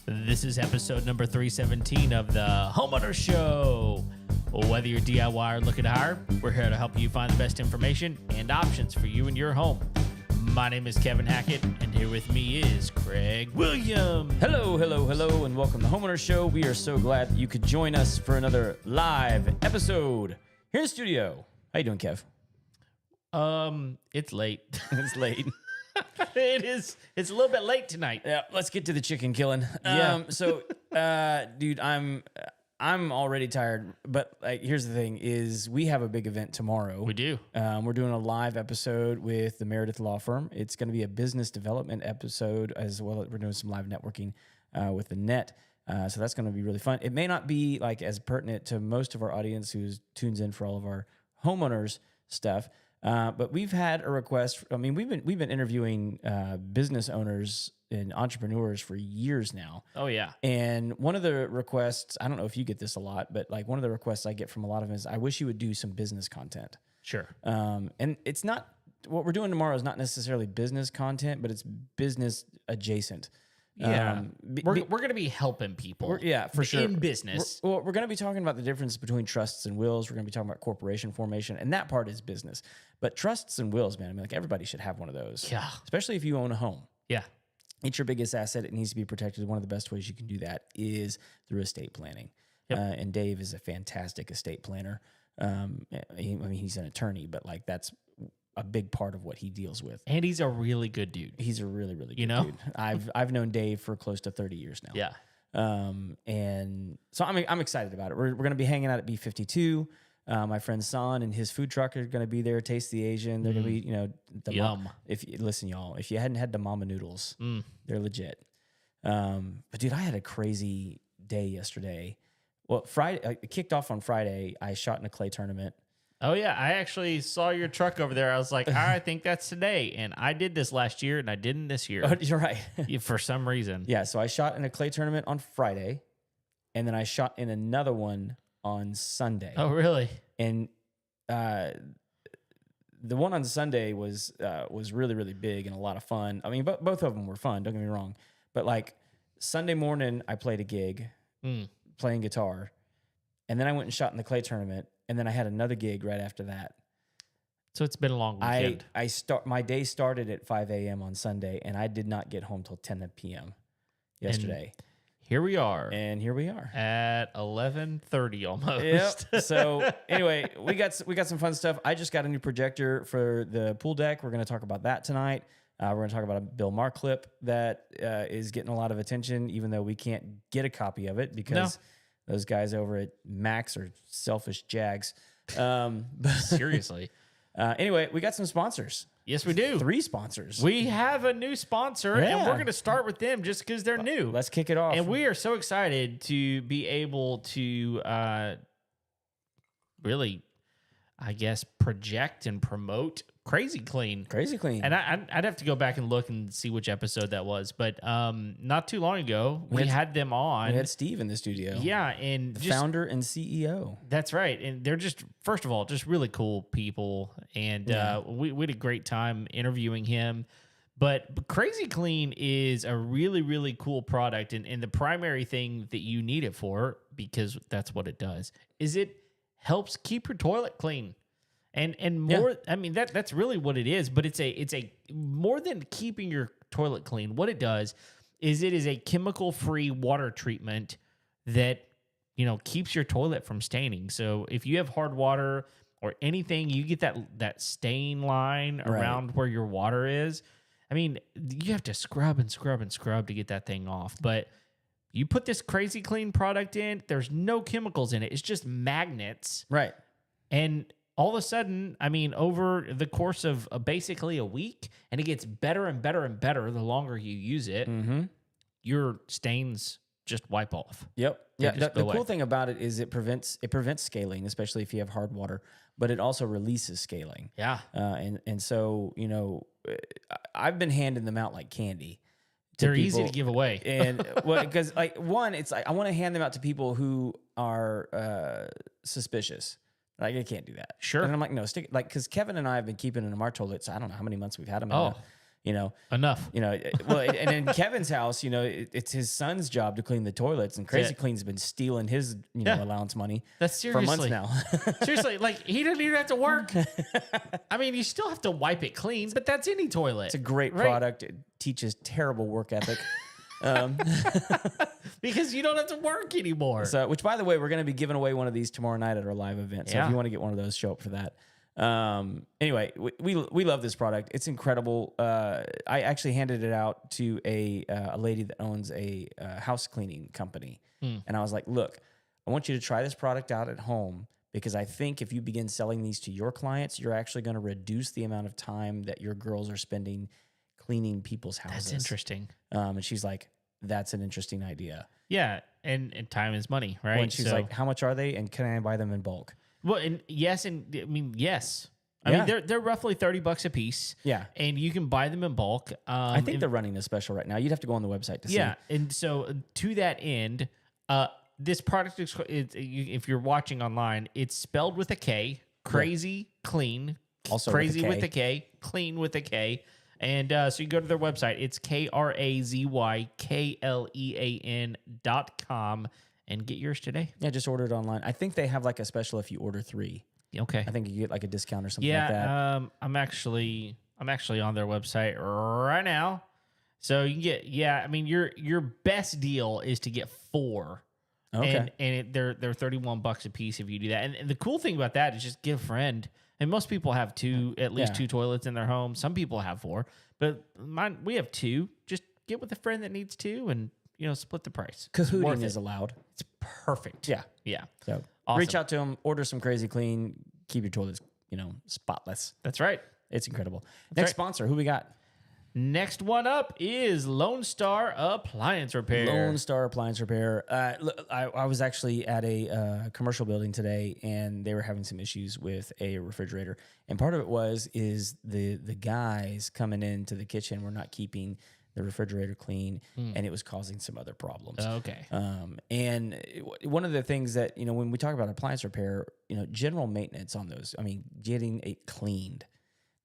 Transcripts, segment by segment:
This is episode number 317 of the Homeowner Show. Whether you're DIY or looking to hire, we're here to help you find the best information and options for you and your home. My name is Kevin Hackett, and here with me is Craig Williams. Hello, and welcome to the Homeowner Show. We are so glad that you could join us for another live episode here in the studio. How you doing, Kev? It's late. It's late. It is. It's a little bit late tonight. Yeah, let's get to the chicken killing. Dude, I'm already tired. But here's the thing: is we have a big event tomorrow. We do. We're doing a live episode with the Meredith Law Firm. It's going to be a business development episode as well. We're doing some live networking with the net. So that's going to be really fun. It may not be like as pertinent to most of our audience who tunes in for all of our homeowners stuff. But we've had a request. I mean, we've been interviewing business owners and entrepreneurs for years now. Oh yeah. And one of the requests, I don't know if you get this a lot, but like one of the requests I get from a lot of them is, I wish you would do some business content. Sure. And it's not, what we're doing tomorrow is not necessarily business content, but it's business adjacent. Yeah, we're going to be helping people. Yeah, for sure. In business. We're going to be talking about the difference between trusts and wills. We're going to be talking about corporation formation, and that part is business. But trusts and wills, man, I mean, like everybody should have one of those. Yeah. Especially if you own a home. Yeah. It's your biggest asset. It needs to be protected. One of the best ways you can do that is through estate planning. Yep. And Dave is a fantastic estate planner. I mean, he's an attorney, but like that's a big part of what he deals with. And he's a really good dude. He's a really, really good You know? dude. I've known Dave for close to 30 years now. Yeah. And so I'm excited about it. We're going to be hanging out at B52. My friend San and his food truck are going to be there. Taste the Asian. They're going to be, Yum. Listen, y'all, if you hadn't had the mama noodles, they're legit. But dude, I had a crazy day yesterday. Well, Friday, it kicked off on Friday. I shot in a clay tournament. Oh yeah, I actually saw your truck over there. I was like, I think that's today. And I did this last year, and I didn't this year. Oh, you're right. For some reason. Yeah, so I shot in a clay tournament on Friday, and then I shot in another one on Sunday. Oh, really? And the one on Sunday was really, really big and a lot of fun. I mean, both of them were fun, don't get me wrong. But like Sunday morning, I played a gig playing guitar, and then I went and shot in the clay tournament, and then I had another gig right after that. So it's been a long weekend. My day started at 5 a.m. on Sunday, and I did not get home till 10 p.m. yesterday. And here we are. And here we are At 11:30 almost. Yep. So anyway, we got some fun stuff. I just got a new projector for the pool deck. We're going to talk about that tonight. We're going to talk about a Bill Maher clip that is getting a lot of attention, even though we can't get a copy of it because those guys over at Max are selfish jags. Seriously. Anyway, we got some sponsors. Yes, we do. 3 sponsors. We have a new sponsor, and we're going to start with them just because they're new. Let's kick it off. And we are so excited to be able to really, I guess, project and promote Crazy Clean. Crazy Clean. And I'd have to go back and look and see which episode that was. But not too long ago, we had them on. We had Steve in the studio. Yeah. And the founder and CEO. That's right. And they're just, first of all, just really cool people. And we had a great time interviewing him. But Crazy Clean is a really, really cool product. And the primary thing that you need it for, because that's what it does, is it helps keep your toilet clean. And more, I mean, that's really what it is, but it's a more than keeping your toilet clean. What it does is it is a chemical-free water treatment that, keeps your toilet from staining. So if you have hard water or anything, you get that stain line around where your water is. I mean, you have to scrub and scrub and scrub to get that thing off. But you put this Crazy Clean product in, there's no chemicals in it. It's just magnets. Right. And all of a sudden, I mean, over the course of basically a week, and it gets better and better and better the longer you use it, your stains just wipe off. Yep. They Yeah. just The go cool away. thing about it is it prevents scaling, especially if you have hard water, but it also releases scaling. Yeah. And so, I've been handing them out like candy. They're easy to give away. And because like one, it's like I want to hand them out to people who are suspicious. Like, I can't do that. Sure. And I'm like, no, stick, like, because Kevin and I have been keeping them in our toilets. I don't know how many months we've had them. Oh. Enough. Well, and in Kevin's house, it's his son's job to clean the toilets, and Crazy it. Clean's been stealing his, Yeah. allowance money That's for months seriously. now. Seriously, like he doesn't even have to work. I mean, you still have to wipe it clean, but that's any toilet. It's a great right? product. It teaches terrible work ethic. Because you don't have to work anymore. So, which, by the way, we're going to be giving away one of these tomorrow night at our live event. So Yeah. if you want to get one of those, show up for that. Anyway, we love this product. It's incredible. I actually handed it out to a lady that owns a house cleaning company, and I was like, "Look, I want you to try this product out at home because I think if you begin selling these to your clients, you're actually going to reduce the amount of time that your girls are spending cleaning people's houses." That's interesting. And she's like, "That's an interesting idea." Yeah, and time is money, right? And she's like, "How much are they? And can I buy them in bulk?" well, and yes, I mean, Yeah. they're roughly $30 a piece. Yeah. And you can buy them in bulk. I think they're running a special right now. You'd have to go on the website to see. Yeah, and so to that end, this product is, if you're watching online, it's spelled with a K. Crazy Clean. Also Crazy with with a a K. Clean with a K. And so you go to their website. It's KRAZYKLEAN.com and get yours today. Yeah, just order it online. I think they have like a special if you order 3. Okay. I think you get like a discount or something like that. Yeah, I'm actually on their website right now. So you can get, I mean, your best deal is to get 4. Okay. And they're $31 a piece if you do that. And the cool thing about that is just give a friend. And most people have at least 2 toilets in their home. Some people have 4, but we have 2. Just get with a friend that needs 2 and split the price. Cahooting is allowed. It's perfect. Yeah. Yeah. So Awesome. reach out to them, order some Crazy Clean, keep your toilets, spotless. That's right. It's incredible. Next right. sponsor, who we got? Next one up is Lone Star Appliance Repair. Lone Star Appliance Repair. Look, I was actually at a commercial building today, and they were having some issues with a refrigerator. And part of it is the guys coming into the kitchen were not keeping the refrigerator clean, and it was causing some other problems. Okay. And one of the things that, when we talk about appliance repair, general maintenance on those, I mean, getting it cleaned.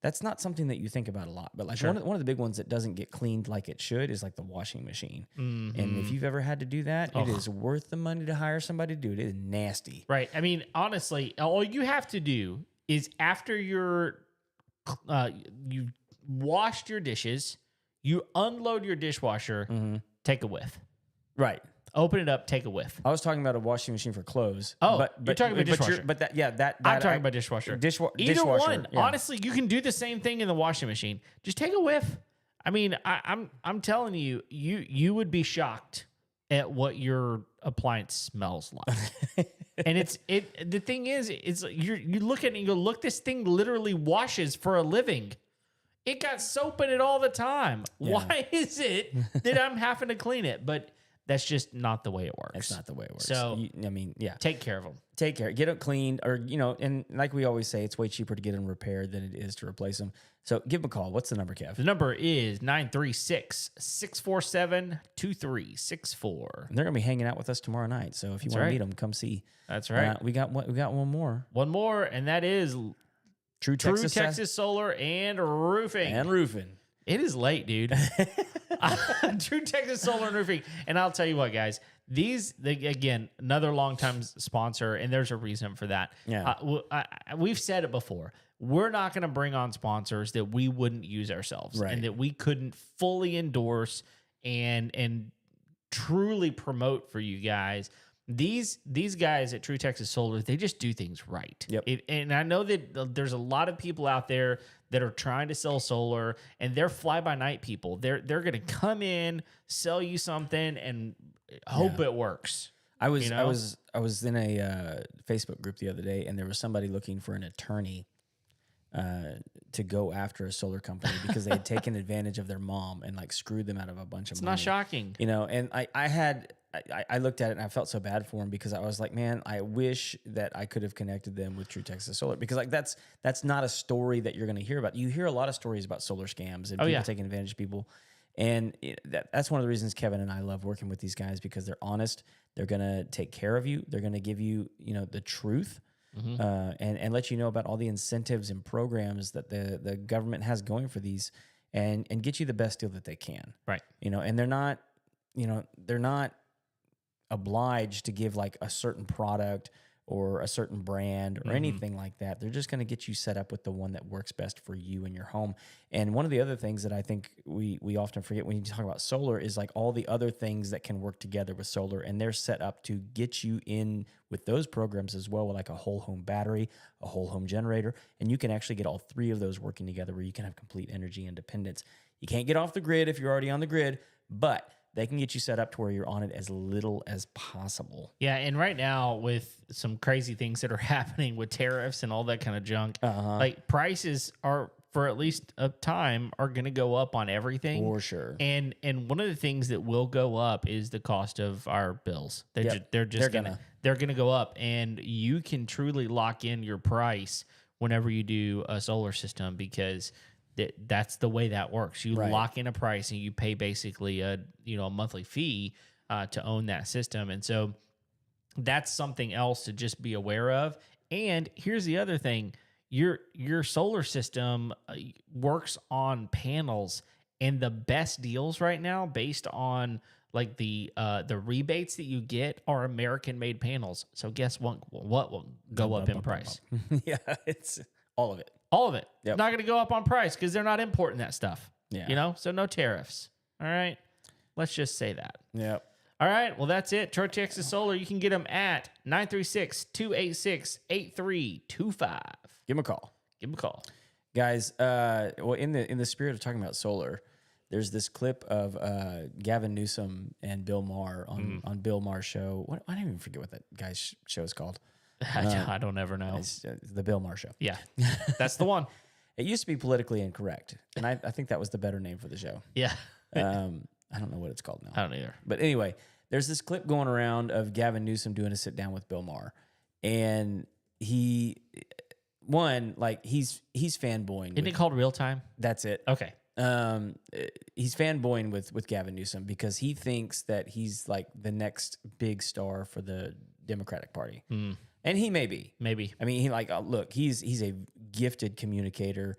That's not something that you think about a lot, but like one of the big ones that doesn't get cleaned like it should is like the washing machine. Mm-hmm. And if you've ever had to do that, it is worth the money to hire somebody to do it. It is nasty. Right. I mean, honestly, all you have to do is after you've washed your dishes, you unload your dishwasher, take a whiff. Right. Open it up, take a whiff. I was talking about a washing machine for clothes. Oh, you're talking about dishwasher. I'm talking about dishwasher. Dishwasher. Either one. Yeah. Honestly, you can do the same thing in the washing machine. Just take a whiff. I mean, I'm telling you, you would be shocked at what your appliance smells like. And the thing is, you look at it and you go, look, this thing literally washes for a living. It got soap in it all the time. Yeah. Why is it that I'm having to clean it? But that's just not the way it works. That's not the way it works. So, take care of them. Take care. Get it cleaned, or, and like we always say, it's way cheaper to get them repaired than it is to replace them. So give them a call. What's the number, Kev? The number is 936-647-2364. And they're going to be hanging out with us tomorrow night. So if you want to meet them, come see. That's right. We got one more. One more, and that is True Texas Solar and Roofing. It is late, dude. True Texas Solar and Roofing. And I'll tell you what, guys. Again, another longtime sponsor, and there's a reason for that. Yeah. We've said it before. We're not going to bring on sponsors that we wouldn't use ourselves, right, and that we couldn't fully endorse and truly promote for you guys. These guys at True Texas Solar, they just do things right. Yep. And I know that there's a lot of people out there that are trying to sell solar, and they're fly-by-night people. They're going to come in, sell you something, and hope it works. I was in a Facebook group the other day, and there was somebody looking for an attorney to go after a solar company because they had taken advantage of their mom and like screwed them out of a bunch of money. It's not shocking. And I looked at it and I felt so bad for him because I was like, man, I wish that I could have connected them with True Texas Solar, because like that's not a story that you're going to hear about. You hear a lot of stories about solar scams and people taking advantage of people. And that's one of the reasons Kevin and I love working with these guys, because they're honest. They're going to take care of you. They're going to give you, the truth, and let you know about all the incentives and programs that the government has going for these. and get you the best deal that they can. Right. And they're not obliged to give like a certain product or a certain brand or anything like that. They're just going to get you set up with the one that works best for you and your home. And one of the other things that I think we often forget when you talk about solar is like all the other things that can work together with solar, and they're set up to get you in with those programs as well, with like a whole home battery, a whole home generator, and you can actually get all three of those working together where you can have complete energy independence. You can't get off the grid if you're already on the grid, but they can get you set up to where you're on it as little as possible. Yeah, and right now with some crazy things that are happening with tariffs and all that kind of junk, like prices are, for at least a time, are going to go up on everything. For sure. And one of the things that will go up is the cost of our bills. They're gonna go up, and you can truly lock in your price whenever you do a solar system, because that's the way that works. You lock in a price and you pay basically a monthly fee to own that system. And so that's something else to just be aware of. And here's the other thing. Your solar system works on panels, and the best deals right now based on like the rebates that you get are American made panels. So guess what will go up in price? Yeah, it's all of it. All of it. Yep. Not going to go up on price because they're not importing that stuff. Yeah. So no tariffs. All right. Let's just say that. Yep. All right. Well, that's it. Troy Texas Solar. You can get them at 936-286-8325. Give them a call. Give them a call. Guys, well, in the spirit of talking about solar, there's this clip of Gavin Newsom and Bill Maher on Bill Maher's show. I don't even forget what that guy's show is called. I don't ever know. It's the Bill Maher Show. Yeah, that's the one. It used to be Politically Incorrect, and I think that was the better name for the show. Yeah. I don't know what it's called now. I don't either. But anyway, there's this clip going around of Gavin Newsom doing a sit down with Bill Maher, and he's fanboying. Isn't it called Real Time? That's it. Okay. He's fanboying with Gavin Newsom because he thinks that he's like the next big star for the Democratic Party. And he may be. Maybe. I mean, look, he's a gifted communicator.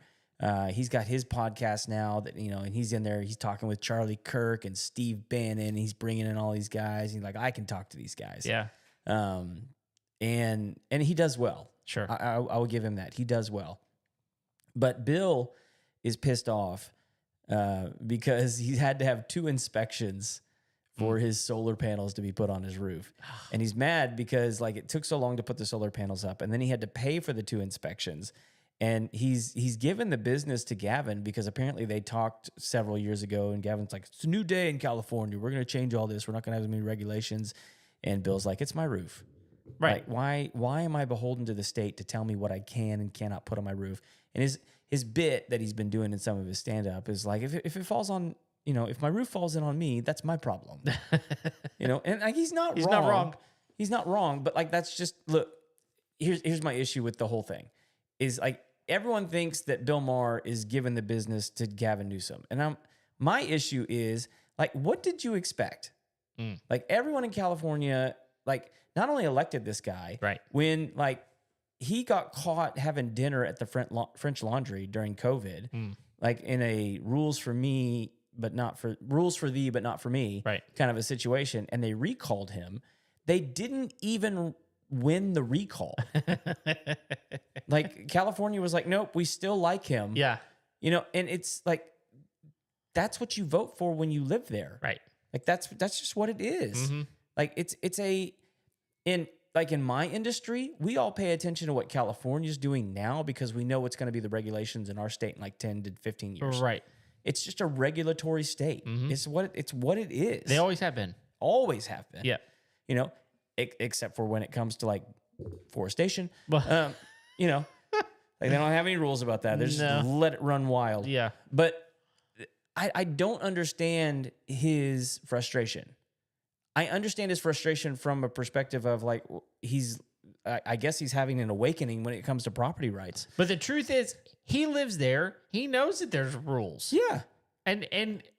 He's got his podcast now that, and he's in there. He's talking with Charlie Kirk and Steve Bannon. He's bringing in all these guys. He's like, I can talk to these guys. Yeah. And he does well. Sure. I will give him that. He does well. But Bill is pissed off because he's had to have 2 inspections for his solar panels to be put on his roof. And he's mad because like it took so long to put the solar panels up, and then he had to pay for the 2 inspections. And he's given the business to Gavin because apparently they talked several years ago, and Gavin's like, it's a new day in California. We're going to change all this. We're not going to have as many regulations. And Bill's like, it's my roof. Right. Like, why am I beholden to the state to tell me what I can and cannot put on my roof? And his bit that he's been doing in some of his stand-up is like, if it falls on, if my roof falls in on me, that's my problem. And like, he's not wrong. He's not wrong, but like, that's just, look, here's my issue with the whole thing is like, everyone thinks that Bill Maher is giving the business to Gavin Newsom. And my issue is like, what did you expect? Like everyone in California, like not only elected this guy, right, when like he got caught having dinner at the French Laundry during COVID, like in a rules for thee, but not for me, right, kind of a situation. And they recalled him. They didn't even win the recall. Like California was like, nope, we still like him. Yeah. And it's like, that's what you vote for when you live there. Right. Like that's just what it is. Like in my industry, we all pay attention to what California's doing now because we know what's going to be the regulations in our state in like 10 to 15 years. Right. It's just a regulatory state. It's what it is. They always have been. Always have been. Yeah. Except for when it comes to like forestation. Well, like they don't have any rules about that. They just let it run wild. Yeah. But I don't understand his frustration. I understand his frustration from a perspective of like I guess he's having an awakening when it comes to property rights. But the truth is, he lives there. He knows that there's rules. Yeah. And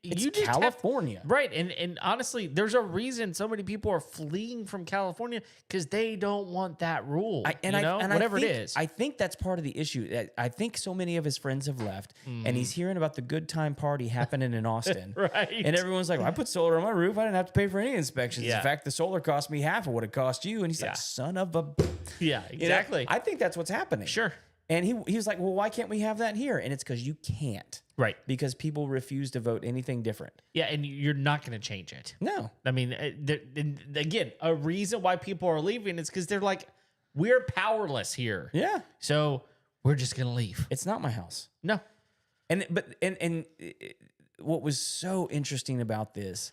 It's you just California. right? And honestly, there's a reason so many people are fleeing from California because they don't want that rule. Whatever it is. I think that's part of the issue. I think so many of his friends have left, and he's hearing about the good time party happening in Austin. Right. And everyone's like, well, I put solar on my roof. I didn't have to pay for any inspections. Yeah. In fact, the solar cost me half of what it cost you. And he's like, son of a... Yeah, exactly. I think that's what's happening. Sure. And he was like, well, why can't we have that here? And it's because you can't. Right. Because people refuse to vote anything different. Yeah, and you're not going to change it. No. I mean, and again, a reason why people are leaving is because they're like, we're powerless here. Yeah. So we're just going to leave. It's not my house. No. And what was so interesting about this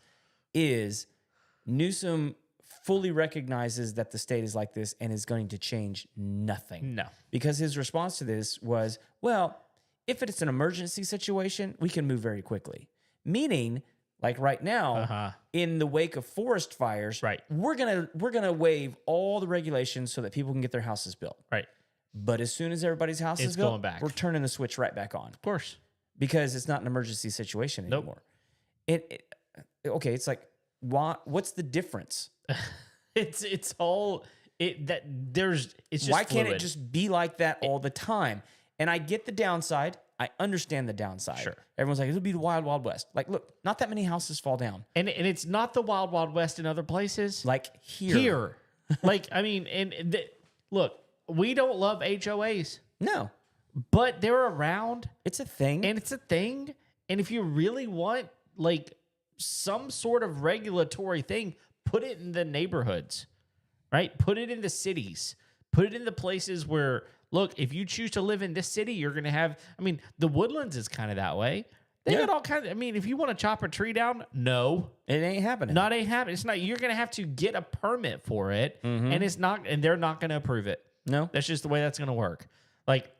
is Newsom fully recognizes that the state is like this and is going to change nothing. No. Because his response to this was, well, if it's an emergency situation, we can move very quickly. Meaning, like right now, in the wake of forest fires, Right. we're gonna waive all the regulations so that people can get their houses built. Right. But as soon as everybody's house It's is built, going back. we're turning the switch right back on. Of course. Because it's not an emergency situation Nope. anymore. Okay, it's like, what's the difference? It's just Why can't fluid. it just be like that all the time? And I get the downside. I understand the downside. Sure. Everyone's like, it'll be the wild, wild west. Like, look, not that many houses fall down. And it's not the wild, wild west in other places. Like here. Like, I mean, look, we don't love HOAs, No, but they're around it's a thing. and it's a thing. And if you really want like some sort of regulatory thing, put it in the neighborhoods, right? Put it in the cities. Put it in the places where, look, if you choose to live in this city, you're going to have, I mean, the Woodlands is kind of that way. They got all kinds of, I mean, if you want to chop a tree down, no. It ain't happening. Not ain't happening. It's not, you're going to have to get a permit for it, and it's not, and they're not going to approve it. No, That's just the way that's going to work. Like,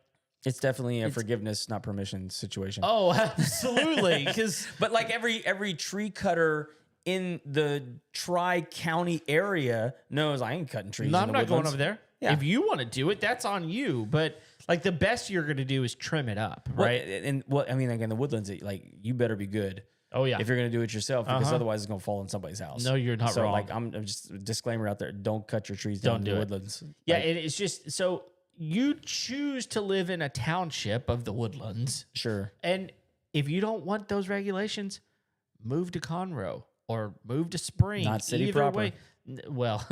it's definitely a forgiveness, not permission situation. oh, absolutely. Because, But like every tree cutter in the Tri-County area knows I ain't cutting trees. no, in I'm the not going woodlands. over there. Yeah. If you want to do it, that's on you. But like the best you're going to do is trim it up, Well, right? and what I mean, again, the woodlands, like you better be good. Oh, yeah. If you're gonna do it yourself, because otherwise it's gonna fall in somebody's house. No, you're not so, wrong. like, I'm just a disclaimer out there: don't cut your trees down Don't in do the it. woodlands. Yeah, Like, and it's just so you choose to live in a township of the Woodlands, sure. and if you don't want those regulations, move to Conroe or move to Spring. Not city Either proper. way, well,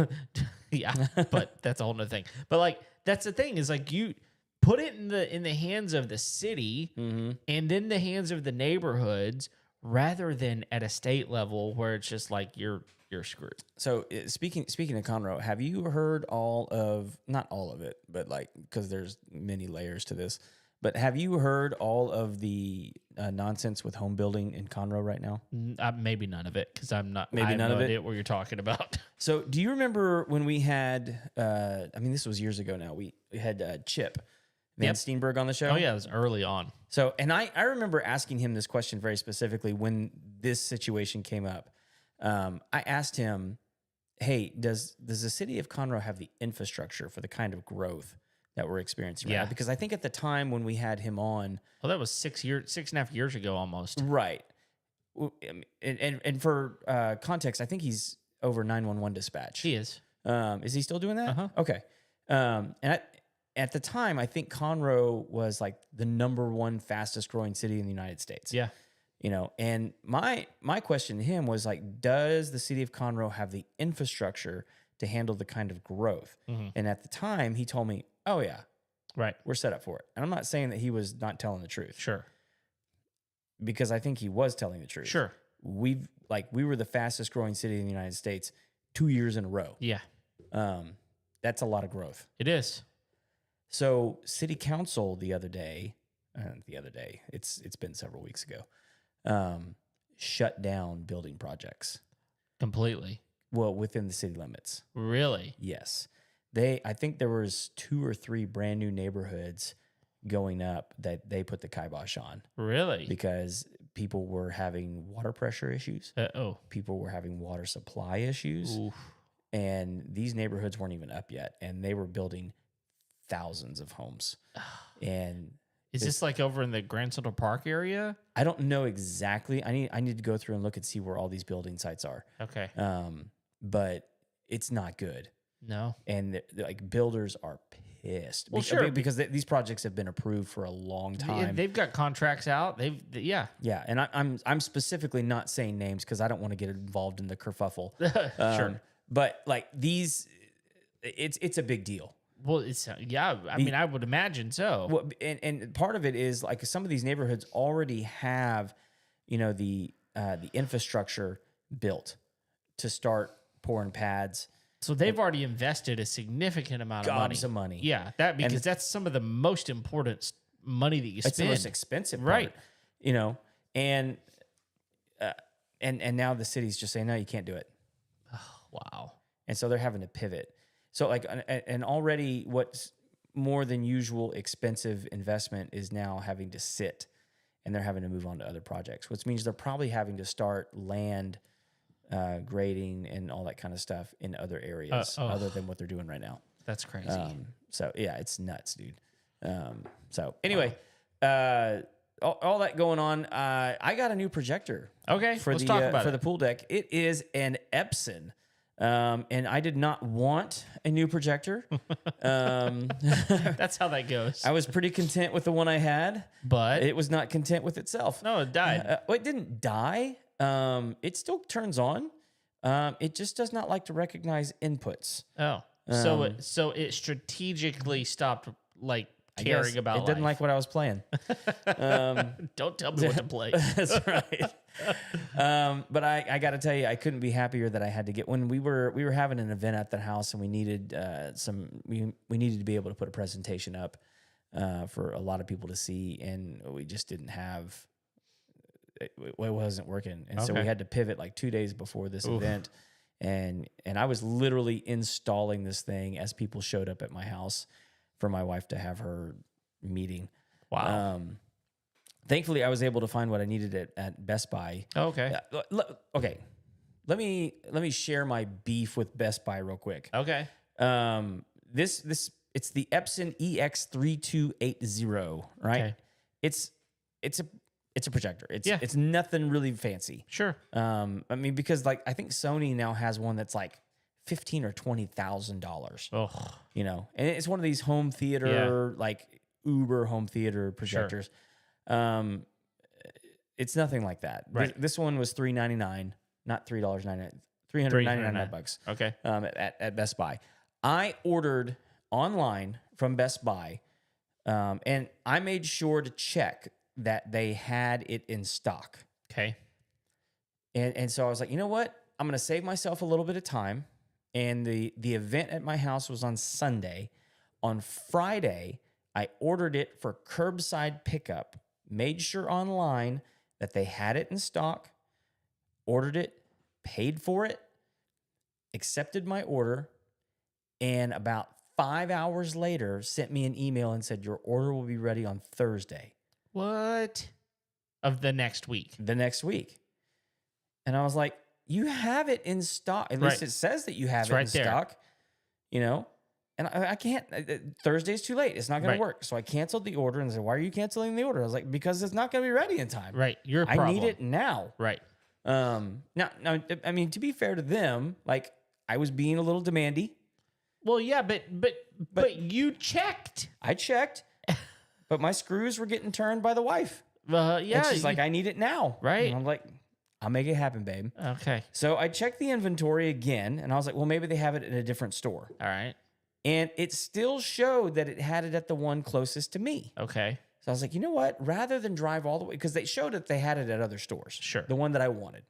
yeah, but that's a whole nother thing. But like that's the thing is like you put it in the hands of the city and then the hands of the neighborhoods rather than at a state level where it's just like you're screwed. So speaking of Conroe, have you heard not all of it, but like because there's many layers to this. But have you heard all of the nonsense with home building in Conroe right now? Maybe none of it because I None have of no it? idea what you're talking about. So do you remember when we had? I mean, this was years ago now. We had Chip Van Steenberg on the show. Oh yeah, it was early on. So, and I remember asking him this question very specifically when this situation came up. I asked him, "Hey, does the city of Conroe have the infrastructure for the kind of growth that we're experiencing right now?" Because I think at the time when we had him on, Well, that was 6.5 years ago almost. right, and for context, I think he's over 911 dispatch. He is. Is he still doing that? Uh-huh. Okay. At the time, I think Conroe was like the #1 fastest growing city in the United States. Yeah. You know, and my question to him was like, does the city of Conroe have the infrastructure to handle the kind of growth? And at the time, he told me, "Oh yeah, Right. we're set up for it." And I'm not saying that he was not telling the truth, Sure. because I think he was telling the truth. Sure. We were the fastest growing city in the United States 2 years in a row. Yeah. That's a lot of growth. It is. So city council the other day, it's been several weeks ago, shut down building projects. Completely. Well, within the city limits. Really? Yes. I think there was 2 or 3 brand new neighborhoods going up that they put the kibosh on Really? because people were having water pressure issues. People were having water supply issues. Oof. And these neighborhoods weren't even up yet. And they were building thousands of homes. And Is this like over in the Grand Central Park area? I don't know exactly. I need to go through and look and see where all these building sites are. Okay. But it's not good. No. And like builders are pissed. Well, sure. Because these projects have been approved for a long time. They've got contracts out. Yeah. Yeah, and I'm specifically not saying names because I don't want to get involved in the kerfuffle. Sure. But like these, it's a big deal. Well, it's I mean, I would imagine so. Well, and part of it is like some of these neighborhoods already have, the infrastructure built to start pouring pads. So they've already invested a significant amount of money. Gobs of money. Yeah, because that's some of the most important money that you spend. It's the most expensive part, right? And now the city's just saying, no, you can't do it. Oh, wow. And so they're having to pivot. So like, and already what's more than usual expensive investment is now having to sit, and they're having to move on to other projects, which means they're probably having to start land grading and all that kind of stuff in other areas other than what they're doing right now. That's crazy. So yeah, it's nuts, dude. So anyway, all that going on. I got a new projector. Okay, for let's the talk about for it. the pool deck. It is an Epson. And I did not want a new projector. That's how that goes. I was pretty content with the one I had, But it was not content with itself. no, it died. Well, it didn't die. It still turns on. It just does not like to recognize inputs. So it strategically stopped like caring about it. Didn't like what I was playing. Don't tell me what to play. That's right. But I got to tell you, I couldn't be happier that I had to get when we were having an event at the house, and we needed we needed to be able to put a presentation up for a lot of people to see, and we just didn't have. It wasn't working, and so we had to pivot like 2 days before this event, and I was literally installing this thing as people showed up at my house for my wife to have her meeting. Wow. Thankfully, I was able to find what I needed at Best Buy. Okay. Okay. Let me share my beef with Best Buy real quick. Okay. It's the Epson EX3280, right? Okay. It's a projector. It's nothing really fancy. Sure. I mean, because like I think Sony now has one that's like $15,000 or $20,000. Oh. And it's one of these home theater like Uber home theater projectors. Sure. It's nothing like that. Right. This one was $399, not $3.99, $399. Okay. At Best Buy. I ordered online from Best Buy, and I made sure to check that they had it in stock. Okay. And so I was like, you know what? I'm going to save myself a little bit of time. And the event at my house was on Sunday. On Friday, I ordered it for curbside pickup, made sure online that they had it in stock, ordered it, paid for it, accepted my order, and about 5 hours later sent me an email and said, your order will be ready on Thursday. What? Of the next week. The next week. And I was like, you have it in stock. At least it says that you have it in stock. And I can't. Thursday's too late. It's not going to work. So I canceled the order and said, why are you canceling the order? I was like, because it's not going to be ready in time. Right. Your problem. I need it now. Right. Now, I mean, to be fair to them, like I was being a little demandy. Well, yeah, but you checked. I checked, but my screws were getting turned by the wife. Yeah. And she's like, I need it now. Right. And I'm like, I'll make it happen, babe. Okay. So I checked the inventory again, and I was like, well, maybe they have it in a different store. All right. And it still showed that it had it at the one closest to me. Okay. So I was like, you know what? Rather than drive all the way, because they showed that they had it at other stores. Sure. The one that I wanted.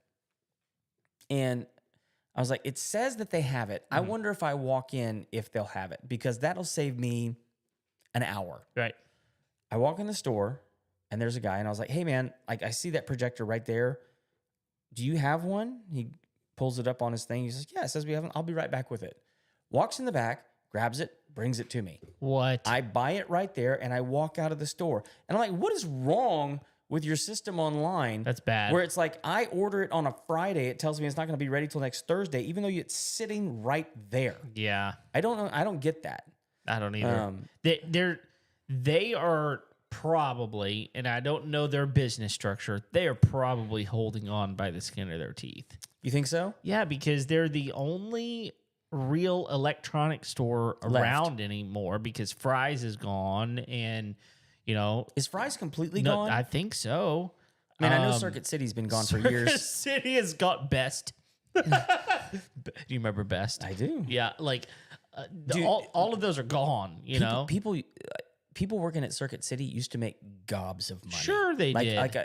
And I was like, it says that they have it. I wonder if I walk in, if they'll have it, because that'll save me an hour. Right. I walk in the store, and there's a guy, and I was like, hey, man, like I see that projector right there. Do you have one? He pulls it up on his thing. He says, yeah, it says we have one. I'll be right back with it. Walks in the back, grabs it, brings it to me. What? I buy it right there, and I walk out of the store. And I'm like, what is wrong with your system online? That's bad. Where it's like, I order it on a Friday. It tells me it's not going to be ready till next Thursday, even though it's sitting right there. Yeah. I don't know. I don't get that. I don't either. They are probably, and I don't know their business structure, they are probably holding on by the skin of their teeth. You think so? Yeah, because they're the only real electronic store around anymore because Fry's is gone, and Is Fry's completely no, gone? I think so. I mean, I know Circuit City's been gone for years. Circuit City has got Best. Do you remember Best? I do. Yeah, like Dude, all of those are gone. People working at Circuit City used to make gobs of money. Sure, they did. Like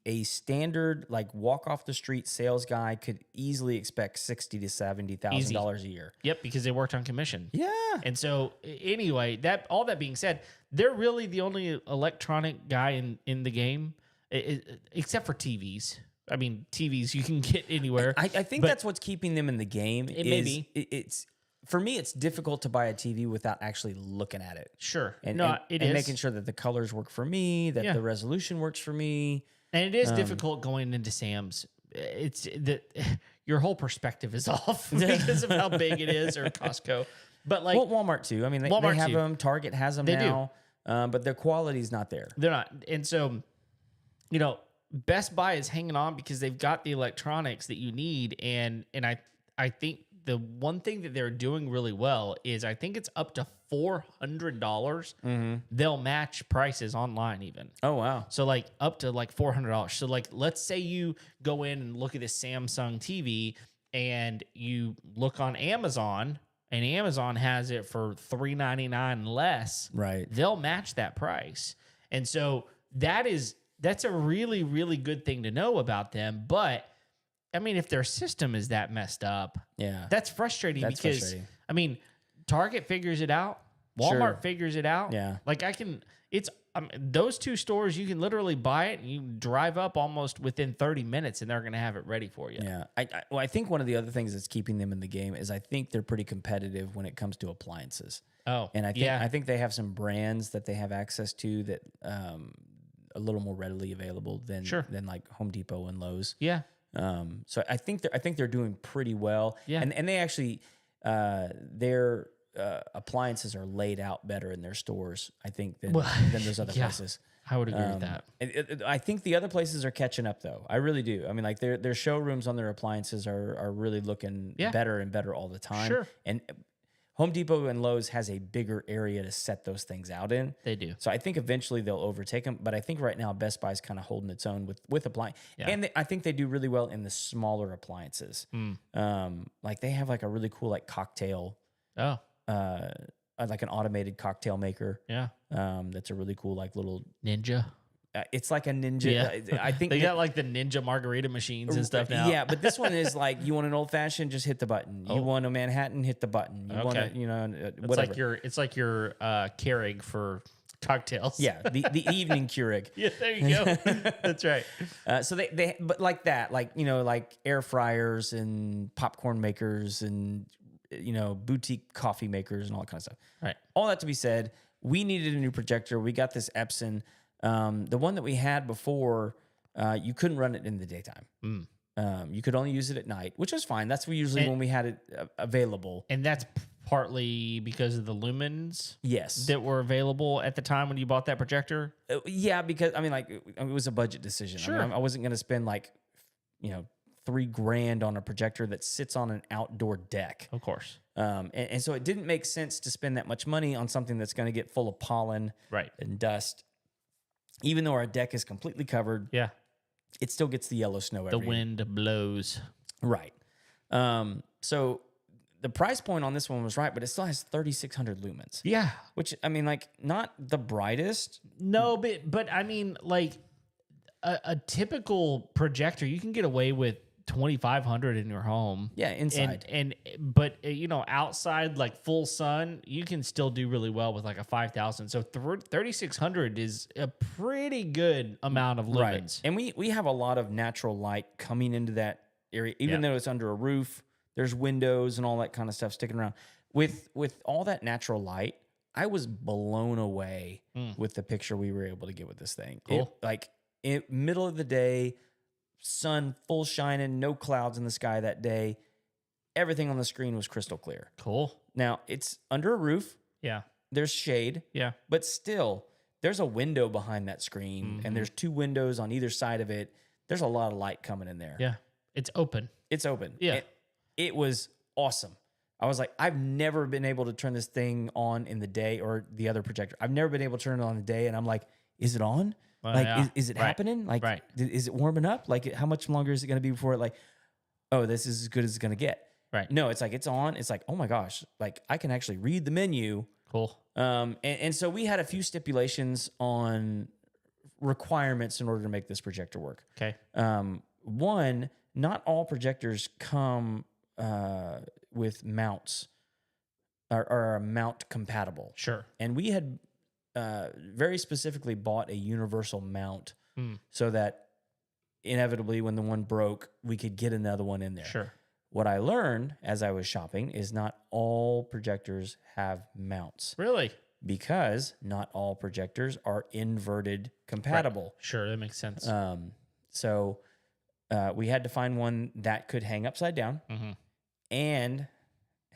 a standard like walk off the street sales guy could easily expect $60,000 to $70,000 a year. Yep, because they worked on commission. Yeah. And so anyway, all that being said, they're really the only electronic guy in the game, except for TVs. I mean, TVs you can get anywhere. I think that's what's keeping them in the game. It may be. It's for me, it's difficult to buy a TV without actually looking at it. Sure. And It is. making sure that the colors work for me, that the resolution works for me. And it is difficult going into Sam's. It's your whole perspective is off because of how big it is, or Costco. But like Walmart too. I mean, they have them. Target has them now, but their quality's not there. They're not. And so, Best Buy is hanging on because they've got the electronics that you need. And I think the one thing that they're doing really well is I think it's up to $400. They'll match prices online even. Oh, wow. So like up to like $400. So like, let's say you go in and look at this Samsung TV and you look on Amazon and Amazon has it for $399 less. Right. They'll match that price. And so that's a really, really good thing to know about them. But I mean, if their system is that messed up, that's frustrating because I mean, Target figures it out, Walmart figures it out. Yeah. Like those two stores, you can literally buy it and you drive up almost within 30 minutes and they're going to have it ready for you. Yeah. I think one of the other things that's keeping them in the game is I think they're pretty competitive when it comes to appliances. Oh, and I think they have some brands that they have access to that a little more readily available than like Home Depot and Lowe's. Yeah. So I think they're doing pretty well. Yeah. And they actually their appliances are laid out better in their stores, I think, than those other places. I would agree with that. I think the other places are catching up, though. I really do. I mean, like their showrooms on their appliances are really looking better and better all the time. Sure. And Home Depot and Lowe's has a bigger area to set those things out in. They do. So I think eventually they'll overtake them. But I think right now Best Buy's kind of holding its own with appliance. Yeah. And I think they do really well in the smaller appliances. Like they have like a really cool like cocktail. Oh. Like an automated cocktail maker. Yeah. That's a really cool like little Ninja. It's like a Ninja. Yeah. I think they got like the Ninja margarita machines and stuff now. Yeah, but this one is like, you want an old fashioned, just hit the button. You want a Manhattan, hit the button. You want a, whatever. It's like your Keurig for cocktails. Yeah, the evening Keurig. Yeah, there you go. That's right. So they but like that, like like air fryers and popcorn makers and boutique coffee makers and all that kind of stuff. Right. All that to be said, we needed a new projector. We got this Epson. The one that we had before, you couldn't run it in the daytime. You could only use it at night, which was fine. That's usually when we had it available. And that's partly because of the lumens that were available at the time when you bought that projector? Yeah, because, I mean, like, it was a budget decision. Sure. I mean, I wasn't going to spend, like, $3,000 on a projector that sits on an outdoor deck. Of course. And so it didn't make sense to spend that much money on something that's going to get full of pollen and dust. Even though our deck is completely covered, it still gets the yellow snow every year. The wind blows. Right. So the price point on this one was right, but it still has 3,600 lumens. Yeah. Which, I mean, like, not the brightest. No, but I mean, like, a typical projector, you can get away with 2,500 in your home. Yeah, inside. But outside, like full sun, you can still do really well with like a 5,000. So 3,600 is a pretty good amount of lumens. Right. And we have a lot of natural light coming into that area, even though it's under a roof. There's windows and all that kind of stuff sticking around. With all that natural light, I was blown away with the picture we were able to get with this thing. Cool. Middle of the day, sun full shining, no clouds in the sky that day. Everything on the screen was crystal clear. Cool. Now, it's under a roof. Yeah. There's shade. Yeah. But still, there's a window behind that screen, and there's 2 windows on either side of it. There's a lot of light coming in there. Yeah. It's open. It's open. Yeah. It was awesome. I was like, I've never been able to turn this thing on in the day, or the other projector. I've never been able to turn it on in the day, and I'm like, is it on? Well, like, yeah. is it Right. happening? Like, Right. is it warming up? Like, how much longer is it going to be before it like, oh, this is as good as it's going to get? Right. No, it's like, it's on. It's like, oh my gosh, like I can actually read the menu. Cool. And so we had a few stipulations on requirements in order to make this projector work. Okay. One, not all projectors come with mounts or are mount compatible. Sure. And we had very specifically bought a universal mount so that inevitably when the one broke, we could get another one in there. Sure. What I learned as I was shopping is not all projectors have mounts. Really? Because not all projectors are inverted compatible. Right. Sure, that makes sense. So we had to find one that could hang upside down and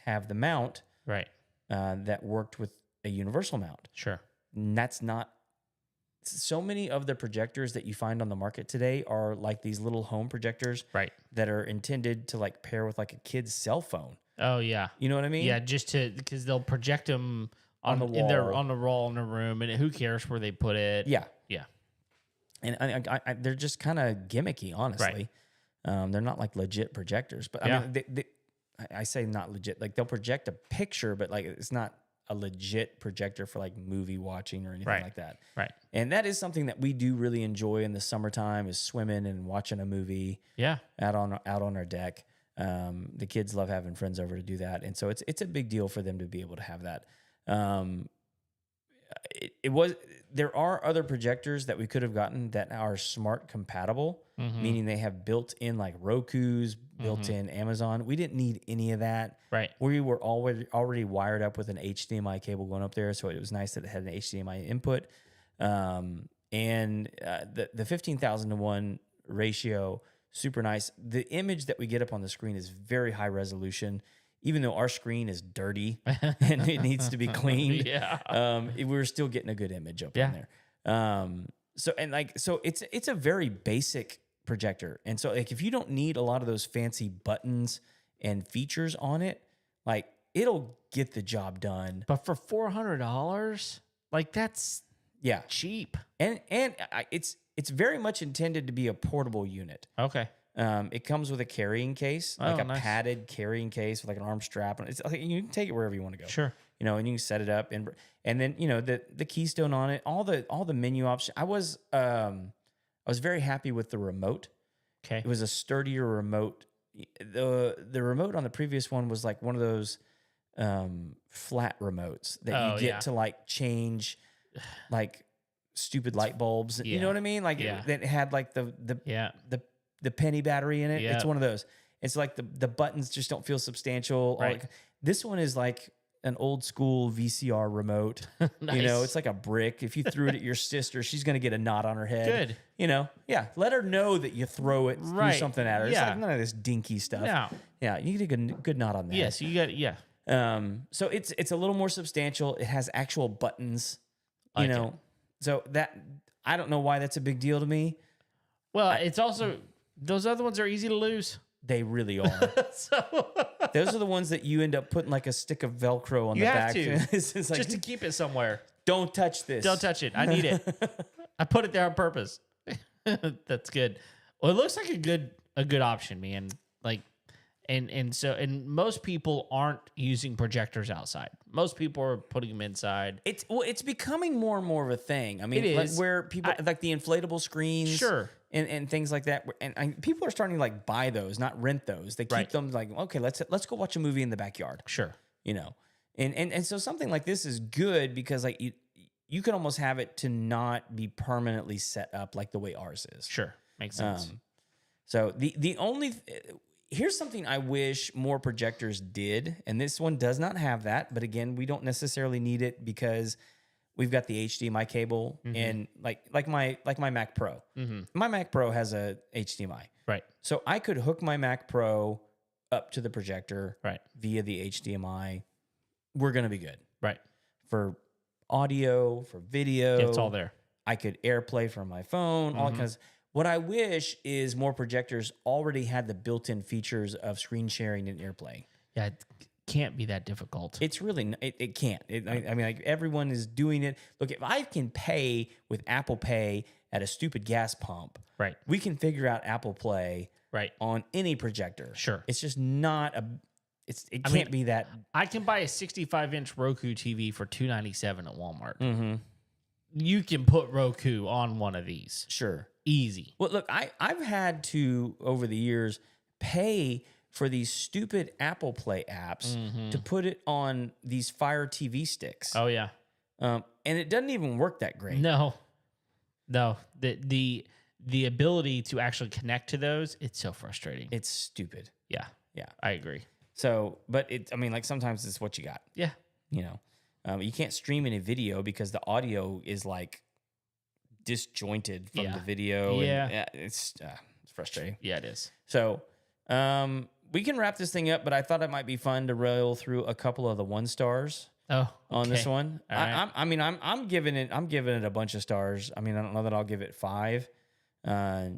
have the mount Right. that worked with a universal mount. Sure. And that's not... So many of the projectors that you find on the market today are like these little home projectors Right. that are intended to like pair with like a kid's cell phone. Oh, yeah. You know what I mean? Yeah, just because they'll project them on the wall. on the wall in the room, and who cares where they put it? Yeah. Yeah. And I they're just kind of gimmicky, honestly. They're not like legit projectors, but I mean, I say not legit. Like they'll project a picture, but like it's not a legit projector for like movie watching or anything like that. Right. And that is something that we do really enjoy in the summertime, is swimming and watching a movie. Yeah. Out on our deck. The kids love having friends over to do that, and so it's a big deal for them to be able to have that. There are other projectors that we could have gotten that are smart compatible, meaning they have built-in like Roku's, built-in Amazon. We didn't need any of that. Right. We were already wired up with an HDMI cable going up there, so it was nice that it had an HDMI input. And the 15,000 to 1 ratio, super nice. The image that we get up on the screen is very high resolution. Even though our screen is dirty and it needs to be cleaned, we're still getting a good image up in there. So it's a very basic projector. And so like if you don't need a lot of those fancy buttons and features on it, like it'll get the job done. But for $400, like that's cheap. And it's very much intended to be a portable unit. Okay. It comes with a carrying case, like a padded carrying case with like an arm strap. And it's like you can take it wherever you want to go. Sure. You know, and you can set it up and then, you know, the keystone on it, all the menu options. I was very happy with the remote. Okay. It was a sturdier remote. The remote on the previous one was like one of those flat remotes that you get to like change like stupid light bulbs. You know what I mean? Like it had like the penny battery in it. Yeah. It's one of those. It's like the buttons just don't feel substantial. Right. This one is like an old school VCR remote. Nice. You know, it's like a brick. If you threw it at your sister, she's going to get a knot on her head. Good. You know, let her know that you throw it, threw something at her. It's like none of this dinky stuff. No. Yeah, you get a good knot on that. Yes, you got So it's a little more substantial. It has actual buttons. You know, so that I don't know why that's a big deal to me. Well, it's also those other ones are easy to lose. They really are. Those are the ones that you end up putting like a stick of Velcro on the back. It's like, just to keep it somewhere. Don't touch this. Don't touch it. I need it. I put it there on purpose. That's good. Well, it looks like a good option, man. Like, and most people aren't using projectors outside. Most people are putting them inside. It's becoming more and more of a thing. I mean, it like is. where people like the inflatable screens, sure, and things like that. And people are starting to like buy those, not rent those. They keep them like, okay, let's go watch a movie in the backyard. Sure, you know, and so something like this is good because like you can almost have it to not be permanently set up like the way ours is. Sure, makes sense. So the only here's something I wish more projectors did, and this one does not have that. But again, we don't necessarily need it because we've got the HDMI cable and like my Mac Pro. My Mac Pro has a HDMI, right? So I could hook my Mac Pro up to the projector, right, via the HDMI. We're gonna be good, right, for audio, for video. It's all there. I could AirPlay from my phone, all kinds. What I wish is more projectors already had the built-in features of screen sharing and AirPlay. Yeah, it can't be that difficult. It's really, it can't. I mean, like everyone is doing it. Look, if I can pay with Apple Pay at a stupid gas pump, Right. we can figure out Apple Play Right. on any projector. Sure. It's just not it can't be that. I can buy a 65-inch Roku TV for $297 at Walmart. You can put Roku on one of these. Sure. Easy. Well, look, I've had to, over the years, pay for these stupid Apple Play apps to put it on these Fire TV sticks. Oh, yeah. And it doesn't even work that great. No. The ability to actually connect to those, it's so frustrating. It's stupid. Yeah. Yeah. I agree. So, but I mean, like sometimes it's what you got. Yeah. You know, you can't stream any video because the audio is like disjointed from the video. Yeah. And, it's frustrating. Yeah, it is. So, we can wrap this thing up, but I thought it might be fun to roll through a couple of the 1 stars. Oh, on this one. All right. I'm giving it a bunch of stars. I mean, I don't know that I'll give it 5,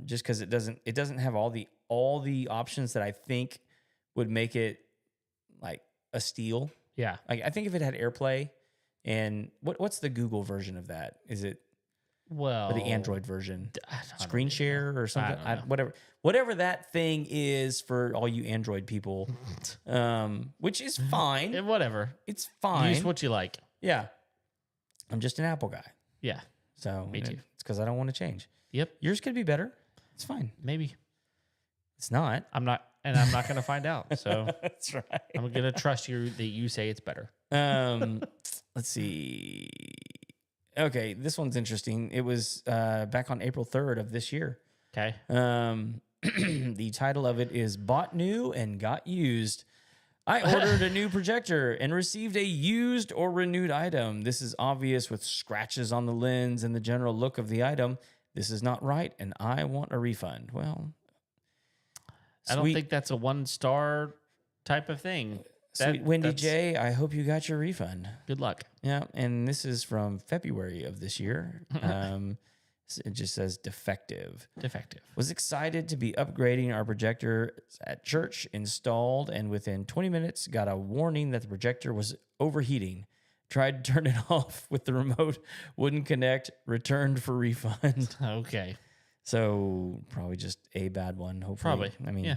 just because it doesn't have all the options that I think would make it like a steal. Yeah. Like I think if it had AirPlay and what's the Google version of that? Is it Well, or the Android version? I don't Screen know. share or something? I don't know. Whatever that thing is for all you Android people, which is fine. Whatever. It's fine. Use what you like. Yeah. I'm just an Apple guy. Yeah. So Me too. It's because I don't want to change. Yep. Yours could be better. It's fine. Maybe. It's not. I'm not going to find out. So That's right. I'm going to trust you that you say it's better. Let's see. Okay, this one's interesting. It was back on April 3rd of this year. Okay. The title of it is Bought New and Got Used. I ordered a new projector and received a used or renewed item. This is obvious with scratches on the lens and the general look of the item. This is not right, and I want a refund. Well, I don't think that's a 1-star type of thing. Sweet Wendy J, I hope you got your refund. Good luck. Yeah, and this is from February of this year. It just says defective. Defective. Was excited to be upgrading our projector at church, installed, and within 20 minutes got a warning that the projector was overheating. Tried to turn it off with the remote, wouldn't connect, returned for refund. Okay. So probably just a bad one, hopefully. Probably. I mean, yeah.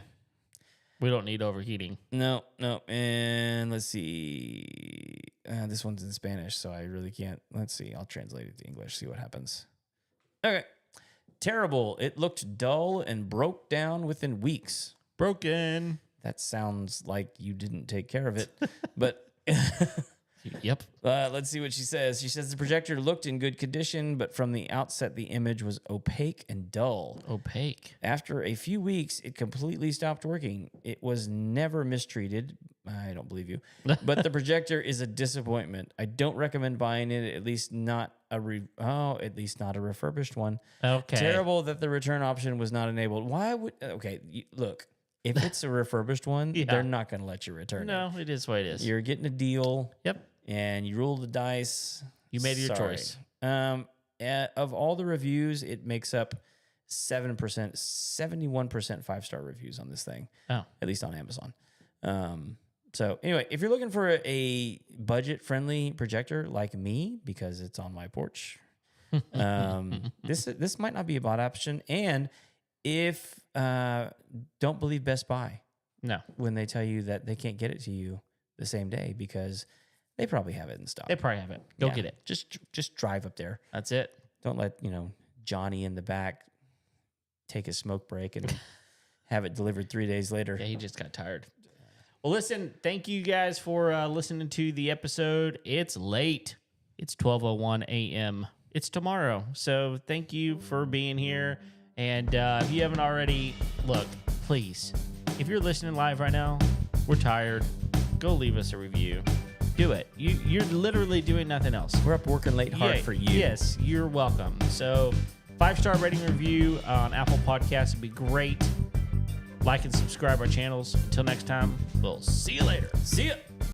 We don't need overheating. No. And let's see. This one's in Spanish, so I really can't. Let's see. I'll translate it to English, see what happens. Okay. Terrible. It looked dull and broke down within weeks. Broken. That sounds like you didn't take care of it. But Yep. let's see what she says. She says the projector looked in good condition, but from the outset, the image was opaque and dull. Opaque. After a few weeks, it completely stopped working. It was never mistreated. I don't believe you. But the projector is a disappointment. I don't recommend buying it, at least not a refurbished one. Okay. Terrible that the return option was not enabled. Why would look, if it's a refurbished one, Yeah. they're not going to let you return it. No, it is what it is. You're getting a deal. Yep. And you roll the dice. You made your Sorry. choice. Of all the reviews, it makes up 7%, 71% 5-star reviews on this thing. Oh. At least on Amazon. So anyway, if you're looking for a budget-friendly projector like me, because it's on my porch, this might not be a bad option. And if don't believe Best Buy, No. when they tell you that they can't get it to you the same day because they probably have it in stock. They probably have it. Go Yeah. get it. Just drive up there. That's it. Don't let Johnny in the back take a smoke break and have it delivered 3 days later. Yeah, he just got tired. Well, listen, thank you guys for listening to the episode. It's late. It's 12:01 a.m. It's tomorrow. So thank you for being here. And if you haven't already, look, please, if you're listening live right now, we're tired. Go leave us a review. Do it. You're literally doing nothing else. We're up working late hard for you. Yes, you're welcome. So 5-star rating review on Apple Podcasts would be great. Like and subscribe our channels. Until next time, we'll see you later. See ya.